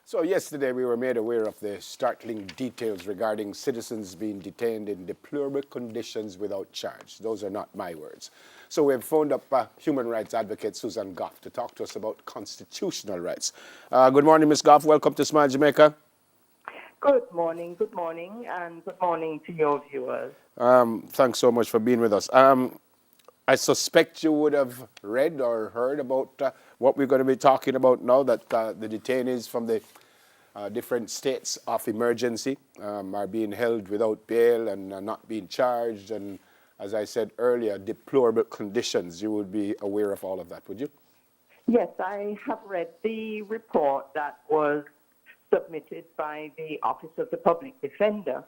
So yesterday we were made aware of the startling details regarding citizens being detained in deplorable conditions without charge. Those are not my words. So we've phoned up human rights advocate Susan Goff to talk to us about constitutional rights. Good morning, Ms. Goff. Welcome to Smile Jamaica. Good morning, and good morning to your viewers. Thanks so much for being with us. I suspect you would have read or heard about what we're going to be talking about now, that the detainees from the different states of emergency are being held without bail and not being charged, and as I said earlier, deplorable conditions. You would be aware of all of that, would you? Yes, I have read the report that was submitted by the Office of the Public Defender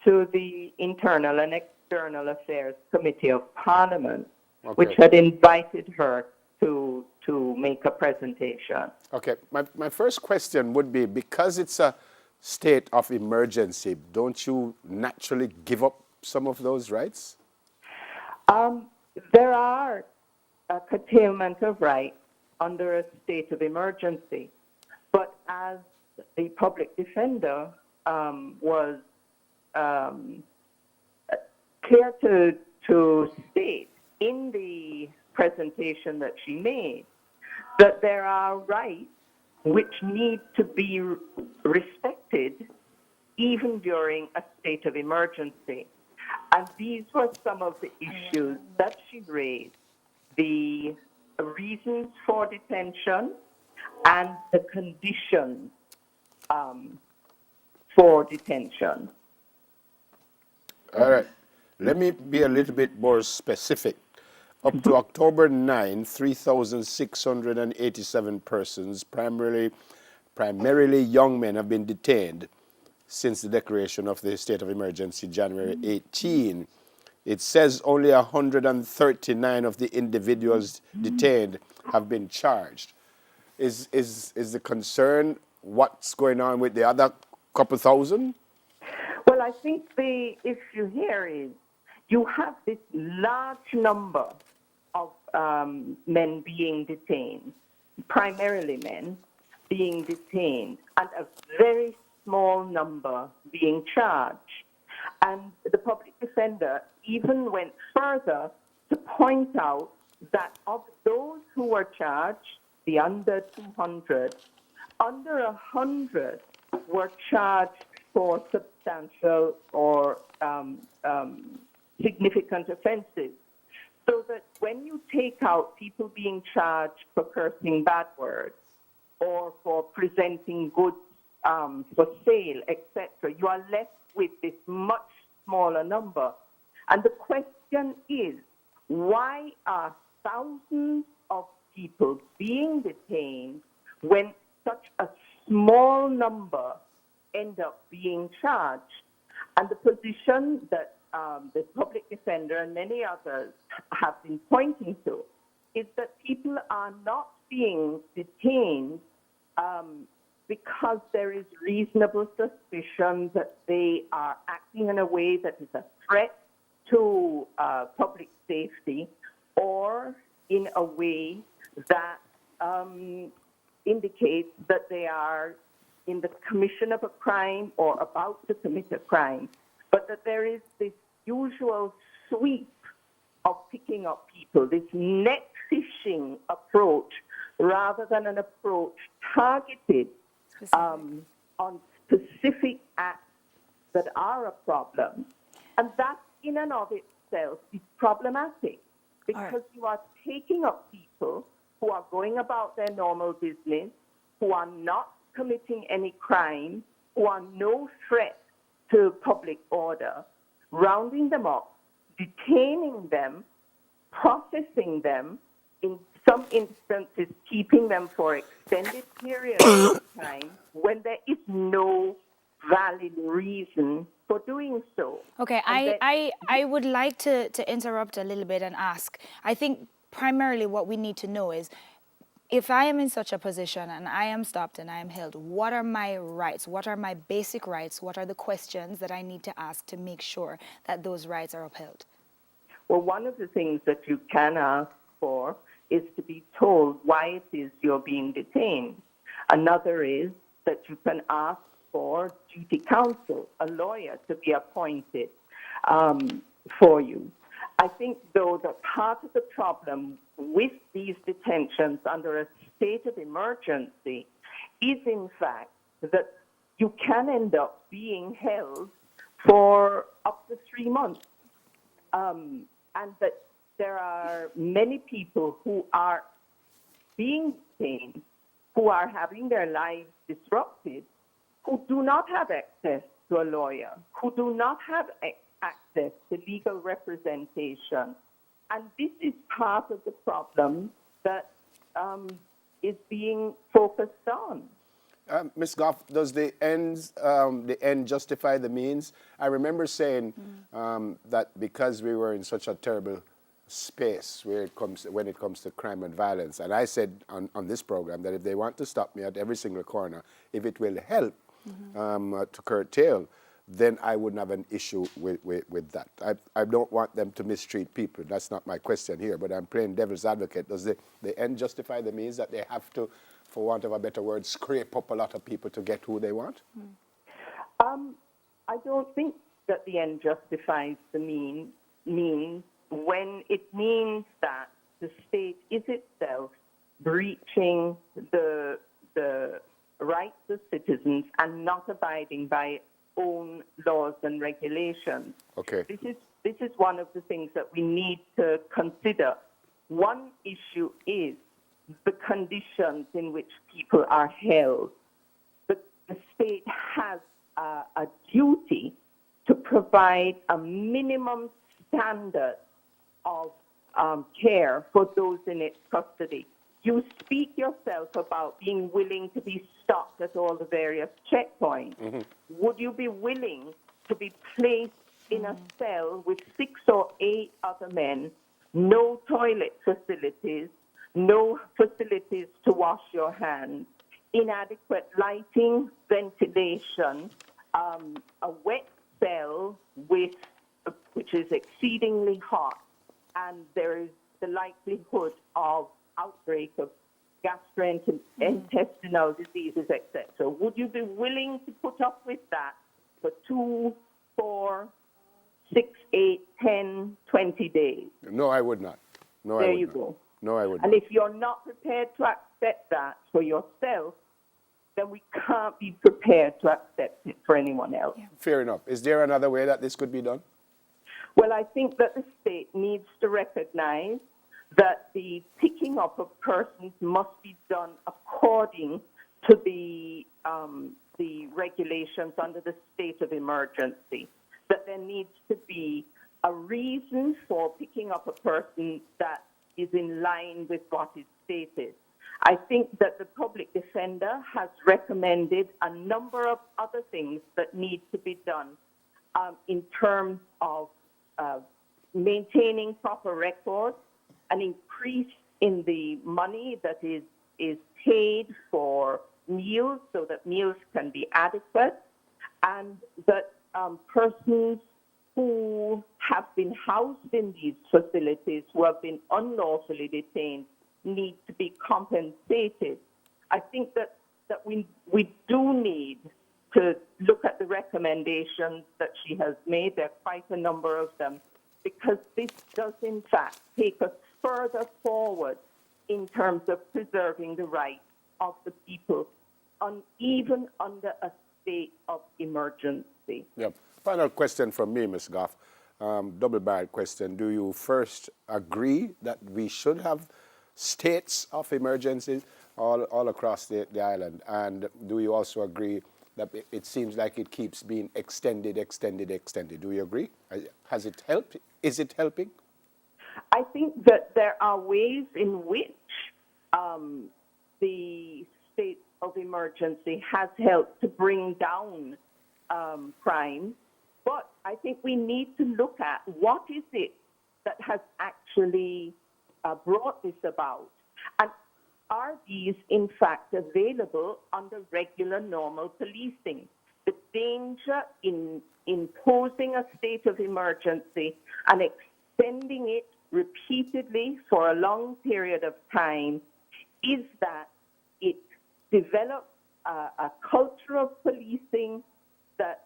to the Internal and External Affairs Committee of Parliament, which had invited her to make a presentation. Okay, my first question would be, because it's a state of emergency, don't you naturally give up some of those rights? There are a curtailment of rights under a state of emergency, but as the public defender was clear to state in the presentation that she made, that there are rights which need to be respected even during a state of emergency. And these were some of the issues that she raised: the reasons for detention and the conditions for detention. All right. Let me be a little bit more specific. Up to October 9, 3,687 persons, primarily young men, have been detained since the declaration of the state of emergency, January 18. It says only 139 of the individuals detained have been charged. Is the concern what's going on with the other couple thousand? Well, I think the issue here is you have this large number of men being detained, primarily men being detained, and a very small number being charged. And the public defender even went further to point out that of those who were charged, the under 200, under 100 were charged for substantial or significant offenses. So that when you take out people being charged for cursing bad words or for presenting goods for sale, etc., you are left with this much smaller number. And the question is, why are thousands of people being detained when such a small number end up being charged? And the position that the public defender and many others have been pointing to is that people are not being detained because there is reasonable suspicion that they are acting in a way that is a threat to public safety, or in a way that indicates that they are in the commission of a crime or about to commit a crime, but that there is this usual sweep of picking up people, this net fishing approach, rather than an approach targeted on specific acts that are a problem. And that in and of itself is problematic, because you are taking up people who are going about their normal business, who are not committing any crime, who are no threat to public order, rounding them up, detaining them, processing them, in some instances keeping them for extended periods of time when there is no valid reason for doing so. Okay, I would like to interrupt a little bit and ask. I think primarily what we need to know is, if I am in such a position and I am stopped and I am held, what are my rights? What are my basic rights? What are the questions that I need to ask to make sure that those rights are upheld? Well, one of the things that you can ask for is to be told why it is you're being detained. Another is that you can ask for duty counsel, a lawyer to be appointed for you. I think, though, that part of the problem with these detentions under a state of emergency is, in fact, that you can end up being held for up to 3 months. And that there are many people who are being detained, who are having their lives disrupted, who do not have access to a lawyer, who do not have access to legal representation. And this is part of the problem that is being focused on. Ms. Goff, does the end justify the means? I remember saying that because we were in such a terrible space when it comes to crime and violence, and I said on this program that if they want to stop me at every single corner, if it will help to curtail, then I wouldn't have an issue with that. I don't want them to mistreat people. That's not my question here, but I'm playing devil's advocate. Does the end justify the means, that they have to, for want of a better word, scrape up a lot of people to get who they want? I don't think that the end justifies the means when it means that the state is itself breaching the rights of citizens and not abiding by its own laws and regulations. Okay. This is one of the things that we need to consider. One issue is the conditions in which people are held. The state has a duty to provide a minimum standard of care for those in its custody. You speak yourself about being willing to be stopped at all the various checkpoints. Mm-hmm. Would you be willing to be placed in a cell with 6 or 8 other men, no toilet facilities, no facilities to wash your hands, inadequate lighting, ventilation, a wet cell which is exceedingly hot, and there is the likelihood of outbreak of gastrointestinal diseases, etc. Would you be willing to put up with that for 2, 4, 6, 8, 10, 20 days? No, I would not. No, there I would you not. go. No, I would And not. if you're not prepared to accept that for yourself, then we can't be prepared to accept it for anyone else. Yeah. Fair enough. Is there another way that this could be done? Well, I think that the state needs to recognize that the picking up of persons must be done according to the regulations under the state of emergency, that there needs to be a reason for picking up a person that is in line with what is stated. I think that the public defender has recommended a number of other things that need to be done in terms of maintaining proper records, an increase in the money that is paid for meals so that meals can be adequate, and that persons who have been housed in these facilities, who have been unlawfully detained, need to be compensated. I think that we do need to look at the recommendations that she has made. There are quite a number of them, because this does, in fact, take us further forward in terms of preserving the rights of the people, even under a state of emergency. Yeah. Final question from me, Ms. Goff. Double-barreled question. Do you first agree that we should have states of emergency all across the island? And do you also agree that it seems like it keeps being extended? Do you agree? Has it helped? Is it helping? I think that there are ways in which the state of emergency has helped to bring down crime, but I think we need to look at what is it that has actually brought this about, and are these in fact available under regular normal policing? The danger in imposing a state of emergency and extending it repeatedly for a long period of time is that it develops a culture of policing that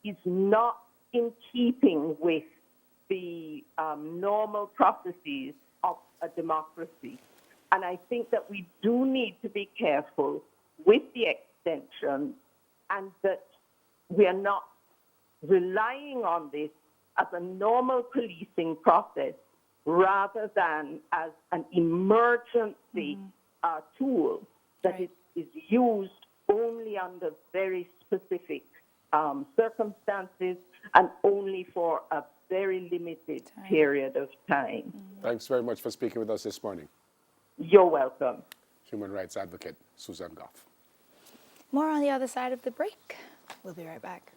is not in keeping with the normal processes of a democracy. And I think that we do need to be careful with the extension, and that we are not relying on this as a normal policing process rather than as an emergency tool that Right. is used only under very specific circumstances and only for a very limited period of time. Thanks very much for speaking with us this morning. You're welcome. Human rights advocate Susan Goff. More on the other side of the break. We'll be right back.